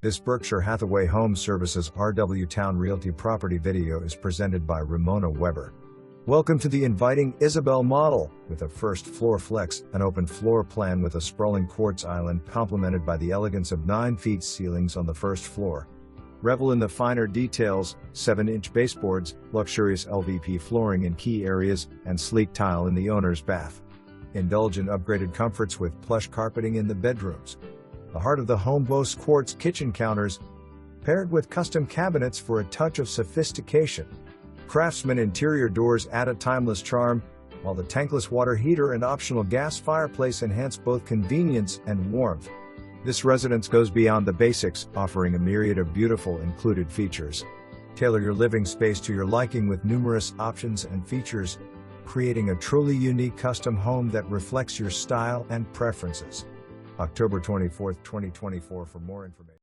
This Berkshire Hathaway HomeServices RW Towne Realty property video is presented by Ramona Weber. Welcome to the Inviting Isabelle model, with a first floor flex, an open floor plan with a sprawling quartz island complemented by the elegance of 9-feet ceilings on the first floor. Revel in the finer details, 7-inch baseboards, luxurious LVP flooring in key areas, and sleek tile in the owner's bath. Indulge in upgraded comforts with plush carpeting in the bedrooms. The heart of the home boasts quartz kitchen counters, paired with custom cabinets for a touch of sophistication. Craftsman interior doors add a timeless charm, while the tankless water heater and optional gas fireplace enhance both convenience and warmth. This residence goes beyond the basics, offering a myriad of beautiful included features. Tailor your living space to your liking with numerous options and features, creating a truly unique custom home that reflects your style and preferences. October 24, 2024 for more information.